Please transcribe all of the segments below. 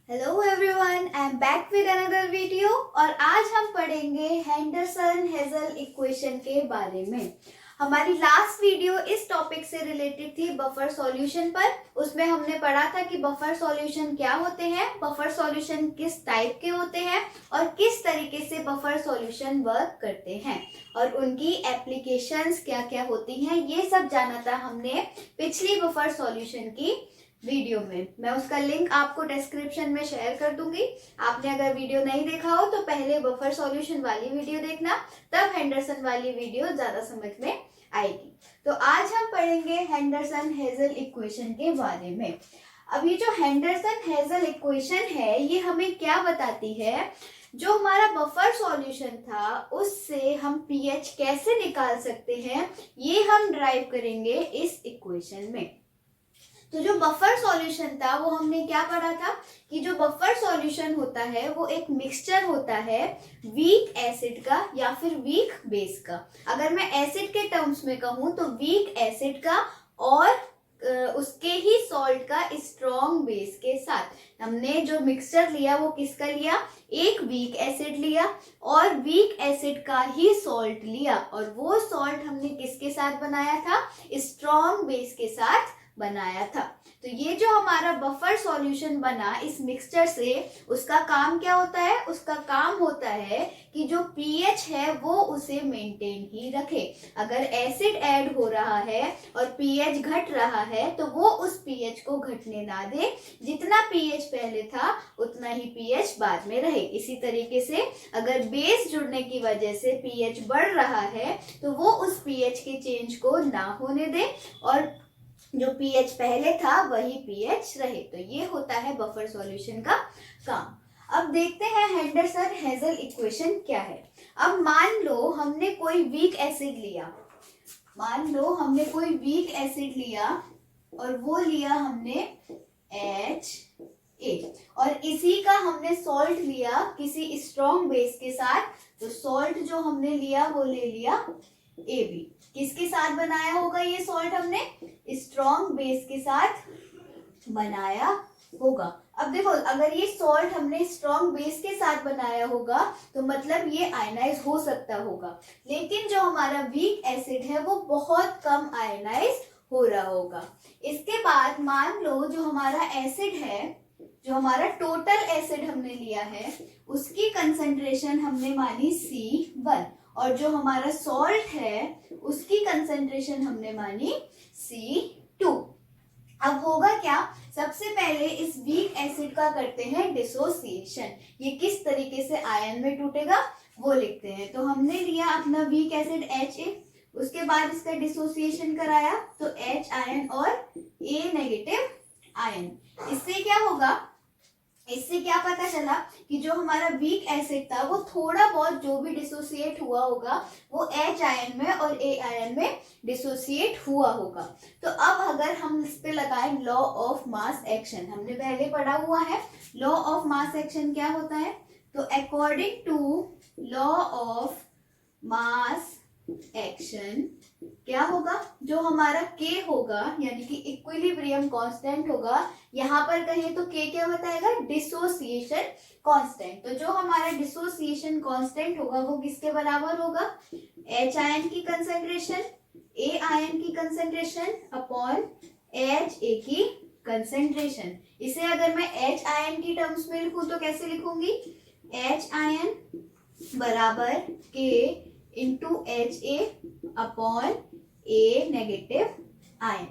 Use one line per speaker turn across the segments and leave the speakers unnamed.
Hello everyone, I am back with another video. और आज हम पढ़ेंगे हेंडरसन हेजल इक्वेशन के बारे में। हमारी लास्ट वीडियो इस टॉपिक से रिलेटेड थी बफर सॉल्यूशन पर। उसमें हमने पढ़ा था कि बफर सॉल्यूशन क्या होते हैं, बफर सॉल्यूशन किस टाइप के होते हैं और किस तरीके से बफर सॉल्यूशन वर्क करते हैं और उनकी एप्लीकेशंस क्या क्या होती हैं। ये सब जाना था हमने पिछली बफर सॉल्यूशन की वीडियो में। मैं उसका लिंक आपको डिस्क्रिप्शन में शेयर कर दूंगी। आपने अगर वीडियो नहीं देखा हो तो पहले बफर सॉल्यूशन वाली वीडियो देखना, तब हेंडरसन वाली वीडियो ज्यादा समझ में आएगी। तो आज हम पढ़ेंगे हेंडरसन हेजल इक्वेशन के बारे में। अब ये जो हेंडरसन हेजल इक्वेशन है ये हमें क्या बताती है, जो हमारा बफर सॉल्यूशन था उससे हम पीएच कैसे निकाल सकते हैं, ये हम ड्राइव करेंगे इस इक्वेशन में। तो जो बफर सॉल्यूशन था वो हमने क्या पढ़ा था कि जो बफर सॉल्यूशन होता है वो एक मिक्सचर होता है वीक एसिड का या फिर वीक बेस का। अगर मैं एसिड के टर्म्स में कहूँ तो वीक एसिड का और उसके ही सॉल्ट का स्ट्रॉन्ग बेस के साथ। हमने जो मिक्सचर लिया वो किसका लिया, एक वीक एसिड लिया और वीक एसिड का ही सॉल्ट लिया, और वो सॉल्ट हमने किसके साथ बनाया था, स्ट्रॉन्ग बेस के साथ बनाया था। तो ये जो हमारा बफर सॉल्यूशन बना इस मिक्सचर से, उसका काम क्या होता है, उसका काम होता है कि जो पीएच है वो उसे मेंटेन ही रखे। अगर एसिड ऐड हो रहा है और पीएच घट रहा है तो वो उस पीएच को घटने ना दे, जितना पीएच पहले था उतना ही पीएच बाद में रहे। इसी तरीके से अगर बेस जुड़ने की वजह से पीएच बढ़ रहा है तो वो उस पीएच के चेंज को ना होने दे और जो पीएच पहले था वही पीएच रहे। तो ये होता है बफर सॉल्यूशन का काम। अब देखते हैं हेंडरसन हेजल इक्वेशन क्या है। अब मान लो हमने कोई वीक एसिड लिया, मान लो हमने कोई वीक एसिड लिया और वो लिया हमने HA, और इसी का हमने सॉल्ट लिया किसी स्ट्रॉन्ग बेस के साथ। तो सॉल्ट जो हमने लिया वो ले लिया AB। किसके साथ बनाया होगा ये सॉल्ट, हमने स्ट्रॉन्ग बेस के साथ बनाया होगा। अब देखो, अगर ये सॉल्ट हमने स्ट्रॉन्ग बेस के साथ बनाया होगा तो मतलब ये आयनाइज हो सकता होगा, लेकिन जो हमारा वीक एसिड है वो बहुत कम आयनाइज हो रहा होगा। इसके बाद मान लो जो हमारा एसिड है, जो हमारा टोटल एसिड हमने लिया है उसकी कंसंट्रेशन हमने मानी C1, और जो हमारा सॉल्ट है उसकी कंसंट्रेशन हमने मानी C2। अब होगा क्या, सबसे पहले इस वीक एसिड का करते हैं डिसोसिएशन। ये किस तरीके से आयन में टूटेगा वो लिखते हैं। तो हमने लिया अपना वीक एसिड HA, उसके बाद इसका डिसोसिएशन कराया तो H आयन और A नेगेटिव आयन। इससे क्या होगा, इससे क्या पता चला कि जो हमारा वीक एसिड था वो थोड़ा बहुत जो भी डिसोसिएट हुआ होगा वो H आयन में और A आयन में डिसोसिएट हुआ होगा। तो अब अगर हम इस पे लगाएं लॉ ऑफ मास एक्शन, हमने पहले पढ़ा हुआ है लॉ ऑफ मास एक्शन क्या होता है। तो according to law of mass action क्या होगा, जो हमारा K होगा यानी कि इक्विलिब्रियम कांस्टेंट होगा, यहाँ पर कहें तो K क्या बताएगा, डिसोसिएशन कांस्टेंट। तो जो हमारा डिसोसिएशन कांस्टेंट होगा वो किसके बराबर होगा, H आयन की कंसंट्रेशन, A आयन की कंसंट्रेशन अपॉन HA की कंसंट्रेशन। इसे अगर मैं H आयन की टर्म्स में लिखूं तो कैसे लिखूंगी, H आयन बराबर K into HA upon A negative ion.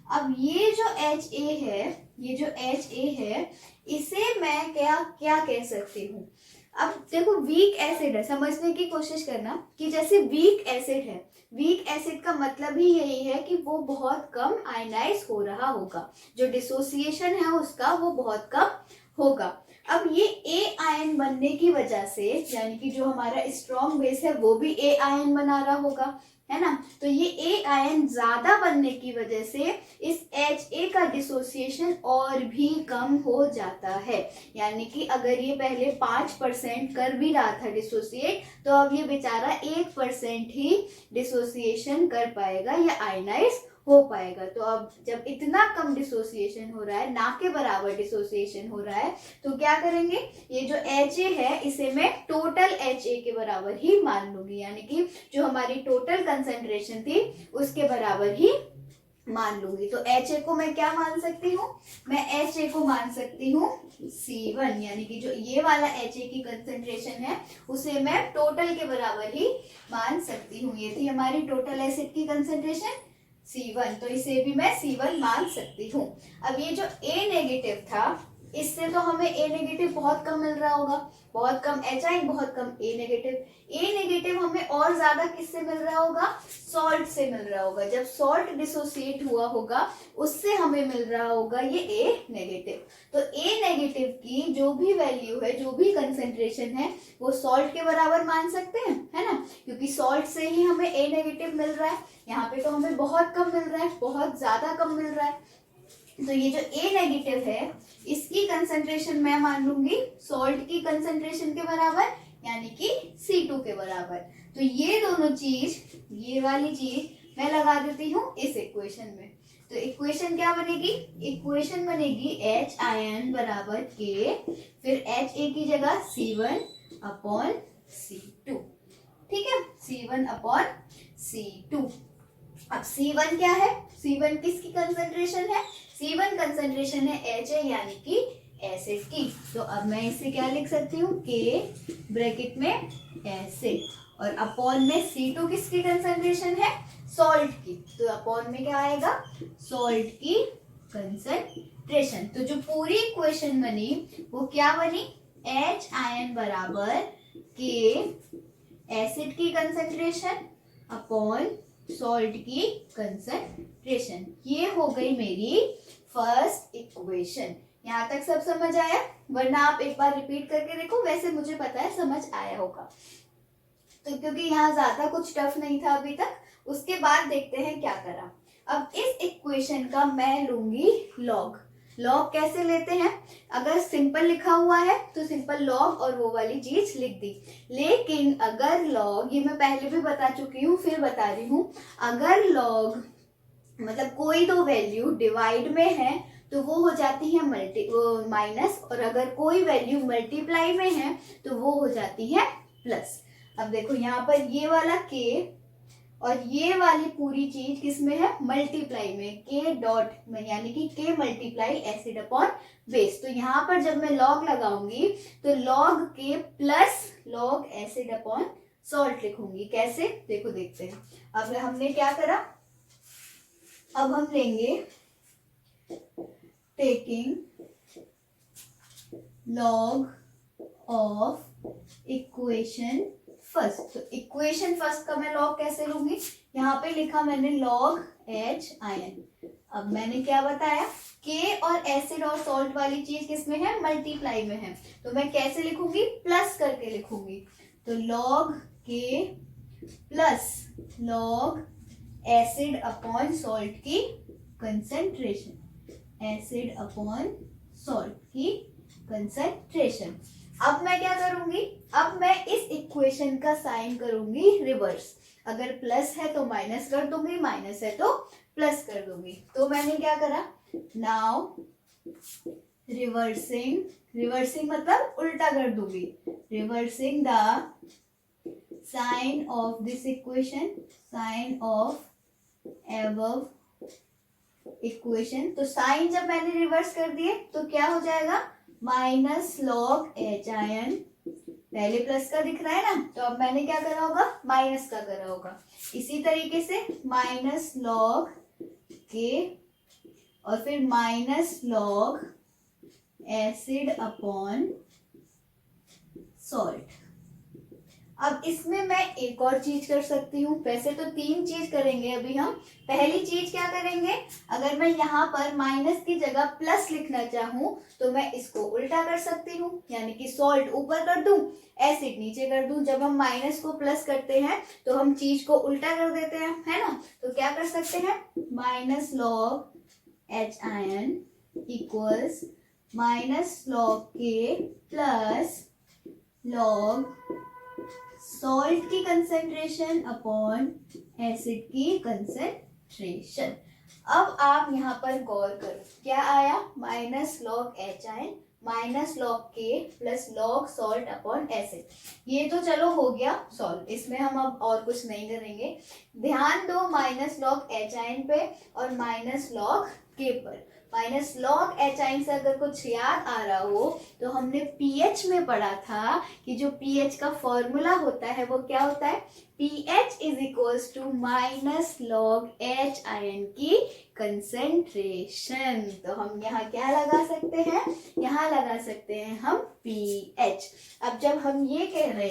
अब ये जो HA है, ये जो HA है इसे मैं क्या क्या कह सकती हूँ। अब देखो वीक एसिड है, समझने की कोशिश करना कि जैसे वीक एसिड है, वीक एसिड का मतलब ही यही है कि वो बहुत कम आयनाइज हो रहा होगा, जो डिसोसिएशन है उसका वो बहुत कम होगा। अब ये A आयन बनने की वजह से, यानी कि जो हमारा स्ट्रॉन्ग बेस है वो भी A आयन बना रहा होगा, है ना। तो ये A आयन ज्यादा बनने की वजह से इस HA का डिसोसिएशन और भी कम हो जाता है। यानी कि अगर ये पहले 5% कर भी रहा था डिसोसिएट, तो अब ये बेचारा 1% ही डिसोसिएशन कर पाएगा या आयनाइज हो पाएगा। तो अब जब इतना कम डिसोसिएशन हो रहा है, ना के बराबर डिसोसिएशन हो रहा है, तो क्या करेंगे, ये जो HA है इसे मैं टोटल HA के बराबर ही मान लूंगी, यानी कि जो हमारी टोटल कंसंट्रेशन थी उसके बराबर ही मान लूंगी। तो HA को मैं क्या मान सकती हूँ, मैं HA को मान सकती हूँ C1, यानी कि जो ये वाला HA की कंसंट्रेशन है उसे मैं टोटल के बराबर ही मान सकती हूँ। ये थी हमारी टोटल एसिड की कंसंट्रेशन C1, तो इसे भी मैं C1 मान सकती हूँ। अब ये जो A नेगेटिव था, इससे तो हमें A नेगेटिव बहुत कम मिल रहा होगा, बहुत कम HI, बहुत कम A नेगेटिव। A नेगेटिव हमें और ज्यादा किससे मिल रहा होगा, सॉल्ट से मिल रहा होगा। जब सॉल्ट डिसोसिएट हुआ होगा उससे हमें मिल रहा होगा ये A नेगेटिव। तो A नेगेटिव की जो भी वैल्यू है, जो भी कंसेंट्रेशन है, वो सॉल्ट के बराबर मान सकते हैं, है ना, क्योंकि सॉल्ट से ही हमें A नेगेटिव मिल रहा है। यहाँ पे तो हमें बहुत कम मिल रहा है, बहुत ज्यादा कम मिल रहा है। तो ये जो A नेगेटिव है इसकी कंसंट्रेशन मैं मान लूंगी सॉल्ट की कंसंट्रेशन के बराबर, यानी कि C2 के बराबर। तो ये दोनों चीज, ये वाली चीज मैं लगा देती हूँ इस इक्वेशन में। तो इक्वेशन क्या बनेगी, इक्वेशन बनेगी H आयन बराबर K, फिर HA की जगह C1 अपॉन C2, ठीक है, C1 अपॉन C2। अब C1 क्या है, C1 किसकी कंसंट्रेशन है, C1 कंसंट्रेशन है HA यानी कि एसिड की। तो अब मैं इसे क्या लिख सकती हूँ, K ब्रैकेट में एसिड, और अपॉन में C2 किसकी कंसंट्रेशन है, सॉल्ट की। तो अपॉन में क्या आएगा, सॉल्ट की कंसंट्रेशन। तो जो पूरी इक्वेशन बनी वो क्या बनी, H आयन बराबर K एसिड की कंसंट्रेशन अपॉन सॉल्ट की कंसंट्रेशन। ये हो गई मेरी फर्स्ट इक्वेशन। यहाँ तक सब समझ आया, वरना आप एक बार रिपीट करके देखो, वैसे मुझे पता है समझ आया होगा। तो क्योंकि यहाँ ज्यादा कुछ टफ नहीं था अभी तक, उसके बाद देखते हैं क्या करा। अब इस इक्वेशन का मैं लूंगी लॉग। लॉग कैसे लेते हैं, अगर सिंपल लिखा हुआ है तो सिंपल लॉग और वो वाली चीज लिख दी, लेकिन अगर लॉग, ये मैं पहले भी बता चुकी हूँ फिर बता रही हूँ, अगर लॉग मतलब कोई दो वैल्यू डिवाइड में है तो वो हो जाती है माइनस, और अगर कोई वैल्यू मल्टीप्लाई में है तो वो हो जाती है प्लस। अब देखो यहाँ पर ये वाला K और ये वाली पूरी चीज किसमें है, मल्टीप्लाई में, K डॉट में, यानी कि K multiply acid upon base. तो यहाँ पर जब मैं लॉग लगाऊंगी तो log K plus log acid upon salt लिखूंगी। कैसे, देखो देखते हैं। अब हमने क्या करा, अब हम लेंगे taking log of equation first. तो इक्वेशन फर्स्ट का मैं लॉग कैसे लूंगी, यहाँ पे लिखा मैंने लॉग H आयन। अब मैंने क्या बताया, K और एसिड और सॉल्ट वाली चीज किसमें है, मल्टीप्लाई में है, तो मैं कैसे लिखूंगी, प्लस करके लिखूंगी। तो log K plus log acid upon salt की कंसेंट्रेशन, एसिड अपॉन सॉल्ट की कंसेंट्रेशन। अब मैं क्या करूंगी, अब मैं इस इक्वेशन का साइन करूंगी रिवर्स। अगर प्लस है तो माइनस कर दूंगी, माइनस है तो प्लस कर दूंगी। तो मैंने क्या करा, नाउ रिवर्सिंग, रिवर्सिंग मतलब उल्टा कर दूंगी, reversing the sign of this equation, sign of above equation. तो साइन जब मैंने रिवर्स कर दिए तो क्या हो जाएगा, माइनस लॉग H आयन, पहले प्लस का दिख रहा है ना, तो अब मैंने क्या करा होगा, माइनस का करा होगा। इसी तरीके से माइनस लॉग K और फिर minus log acid upon salt. अब इसमें मैं एक और चीज कर सकती हूँ, वैसे तो तीन चीज करेंगे अभी हम। पहली चीज क्या करेंगे, अगर मैं यहाँ पर माइनस की जगह प्लस लिखना चाहूँ तो मैं इसको उल्टा कर सकती हूँ, यानी कि सॉल्ट ऊपर कर दूं, एसिड नीचे कर दूं। जब हम माइनस को प्लस करते हैं तो हम चीज को उल्टा कर देते हैं, है ना। तो क्या कर सकते हैं, minus log H ion equals minus log K plus log salt की कंसेंट्रेशन अपॉन एसिड की कंसेंट्रेशन। अब आप यहाँ पर गौर करो, क्या आया, minus log H ion minus log K plus log salt upon acid. ये तो चलो हो गया सॉल्व, इसमें हम अब और कुछ नहीं करेंगे। ध्यान दो माइनस लॉग एच आयन पे और माइनस लॉग के पर। माइनस लॉग एच आयन से अगर कुछ याद आ रहा हो तो हमने पीएच में पढ़ा था कि जो पीएच का फॉर्मूला होता है वो क्या होता है, pH is equals to minus log H ion की कंसेंट्रेशन। तो हम यहाँ क्या लगा सकते हैं, यहाँ लगा सकते हैं हम पीएच। अब जब हम ये कह रहे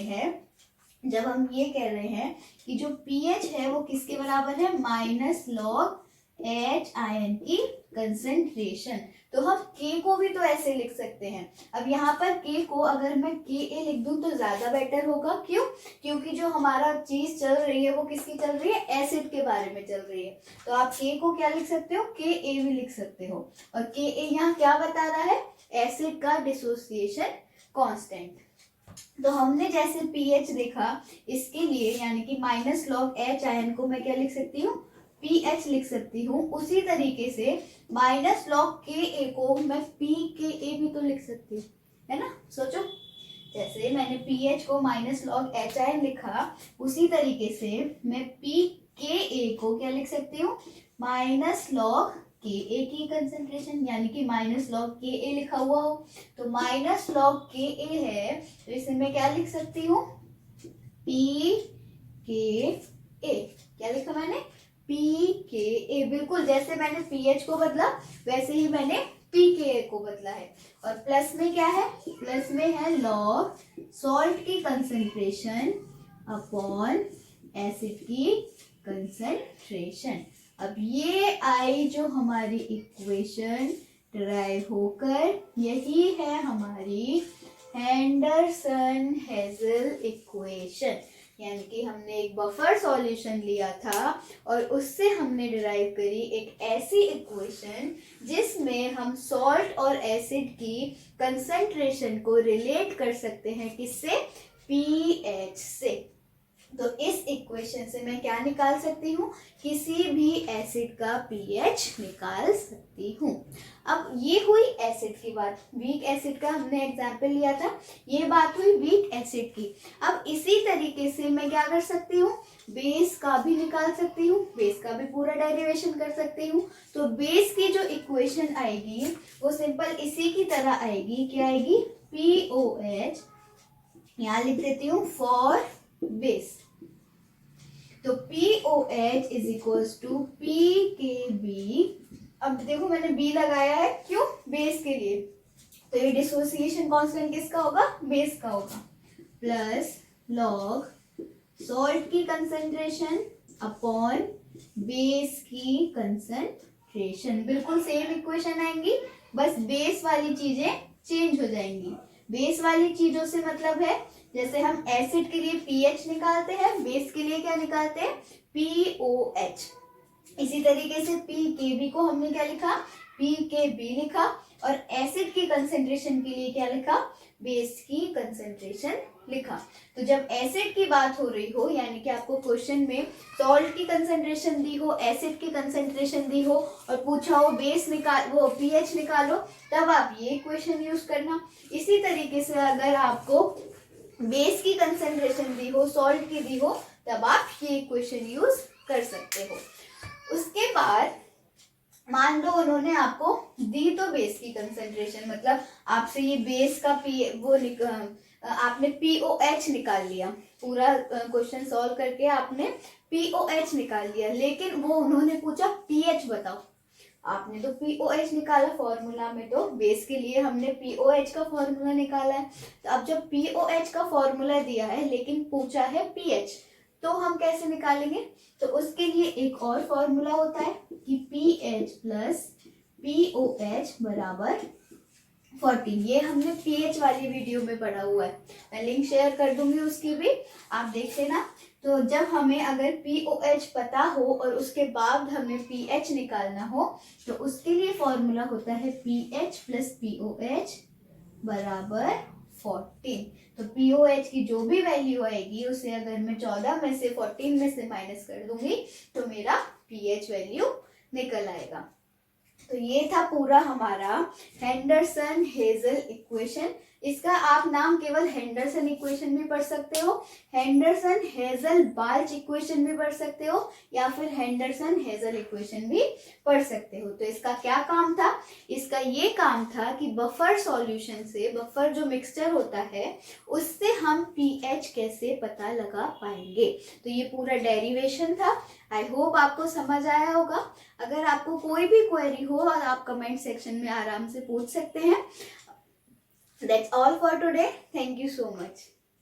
हैं कि जो पीएच है वो किसके बराबर है, माइनस लॉग एच आयन की कंसेंट्रेशन, तो हम के को भी तो ऐसे लिख सकते हैं। अब यहाँ पर के को अगर मैं के ए लिख दूं तो ज्यादा बेटर होगा, क्यों, क्योंकि जो हमारा चीज चल रही है वो किसकी चल रही है, एसिड के बारे में चल रही है। तो आप के को क्या लिख सकते हो, के ए भी लिख सकते हो। और के ए यहाँ क्या बता रहा है, एसिड का डिसोसिएशन कांस्टेंट। तो हमने जैसे पीएच देखा, इसके लिए यानी कि माइनस लॉग एच आयन को मैं क्या लिख सकती हूँ, पीएच लिख सकती हूँ। उसी तरीके से माइनस लॉग के ए को मैं पी के ए भी तो लिख सकती हूँ, है ना। सोचो, जैसे मैंने पीएच को माइनस लॉग एच आयन लिखा, उसी तरीके से मैं पी के ए को क्या लिख सकती हूँ, माइनस लॉग के ए की कंसेंट्रेशन, यानी कि माइनस लॉग के ए लिखा हुआ हो तो माइनस लॉग के ए है, तो इसे मैं क्या लिख सकती हूँ, पी के ए। क्या लिखा मैंने, पी के ए। बिल्कुल जैसे मैंने पीएच को बदला वैसे ही मैंने पी के ए को बदला है। और प्लस में क्या है, प्लस में है लॉग सॉल्ट की कंसेंट्रेशन अपॉन एसिड की कंसेंट्रेशन। अब ये आई जो हमारी इक्वेशन डिराइव होकर, यही है हमारी हेंडरसन हेजल इक्वेशन। यानी कि हमने एक बफर सॉल्यूशन लिया था और उससे हमने डिराइव करी एक ऐसी इक्वेशन जिसमें हम सॉल्ट और एसिड की कंसंट्रेशन को रिलेट कर सकते हैं, किससे, पीएच से। तो इस इक्वेशन से मैं क्या निकाल सकती हूँ, किसी भी एसिड का पीएच निकाल सकती हूँ। अब ये हुई एसिड की बात, वीक एसिड का हमने एग्जाम्पल लिया था, ये बात हुई वीक एसिड की। अब इसी तरीके से मैं क्या कर सकती हूँ, बेस का भी निकाल सकती हूँ, बेस का भी पूरा डेरिवेशन कर सकती हूँ। तो बेस की जो इक्वेशन आएगी वो सिंपल इसी की तरह आएगी, क्या आएगी, POH, यहाँ लिख देती हूँ फॉर बेस। तो POH is equals to PKB। अब देखो मैंने B लगाया है, क्यों, बेस के लिए। तो ये डिसोसिएशन कांस्टेंट किसका होगा, बेस का होगा, प्लस लॉग सॉल्ट की कंसेंट्रेशन अपॉन बेस की कंसेंट्रेशन। बिल्कुल सेम इक्वेशन आएंगी, बस बेस वाली चीजें चेंज हो जाएंगी। बेस वाली चीजों से मतलब है, जैसे हम एसिड के लिए पीएच निकालते हैं, बेस के लिए क्या निकालते हैं, POH। इसी तरीके से PKB को हमने क्या लिखा, PKB लिखा। और एसिड की कंसेंट्रेशन के लिए क्या लिखा, बेस की कंसेंट्रेशन लिखा। तो जब एसिड की बात हो रही हो, यानी कि आपको क्वेश्चन में सॉल्ट की कंसेंट्रेशन दी हो, एसिड की कंसेंट्रेशन दी हो और पूछा हो बेस निकाल, वो पीएच निकालो, तब आप ये इक्वेशन यूज करना। इसी तरीके से अगर आपको बेस की कंसेंट्रेशन दी हो, सॉल्ट की दी हो, तब आप ये इक्वेशन यूज कर सकते हो। उसके बाद मान लो उन्होंने आपको दी तो बेस की कंसेंट्रेशन, मतलब आपसे ये बेस का आपने POH निकाल लिया, पूरा क्वेश्चन सॉल्व करके आपने POH निकाल लिया, लेकिन वो उन्होंने पूछा पीएच बताओ। आपने तो POH निकाला फॉर्मूला में, तो बेस के लिए हमने POH का फॉर्मूला निकाला है। तो अब जब POH का फॉर्मूला दिया है लेकिन पूछा है पीएच, तो हम कैसे निकालेंगे, तो उसके लिए एक और फॉर्मूला होता है कि पीएच प्लस POH बराबर 14। ये हमने पीएच वाली वीडियो में पढ़ा हुआ है, मैं लिंक शेयर कर दूंगी उसकी भी, आप देख लेना। तो जब हमें अगर POH पता हो और उसके बाद हमें पीएच निकालना हो, तो उसके लिए फॉर्मूला होता है पीएच प्लस POH बराबर 14। तो POH की जो भी वैल्यू आएगी उसे अगर मैं 14 में से 14 में से माइनस कर दूंगी तो मेरा पीएच वैल्यू निकल आएगा। तो ये था पूरा हमारा हेंडरसन हेजल इक्वेशन। इसका आप नाम केवल हेंडरसन इक्वेशन भी पढ़ सकते हो, हेंडरसन हेजल बाल्च इक्वेशन भी पढ़ सकते हो, या फिर हेंडरसन हेजल इक्वेशन भी पढ़ सकते हो। तो इसका क्या काम था? इसका ये काम था कि बफर सॉल्यूशन से, बफर जो मिक्सचर होता है उससे हम पीएच कैसे पता लगा पाएंगे। तो ये पूरा डेरिवेशन था। आई होप आपको समझ आया होगा। अगर आपको कोई भी क्वेरी हो और आप कमेंट सेक्शन में आराम से पूछ सकते हैं। That's all for today. Thank you so much.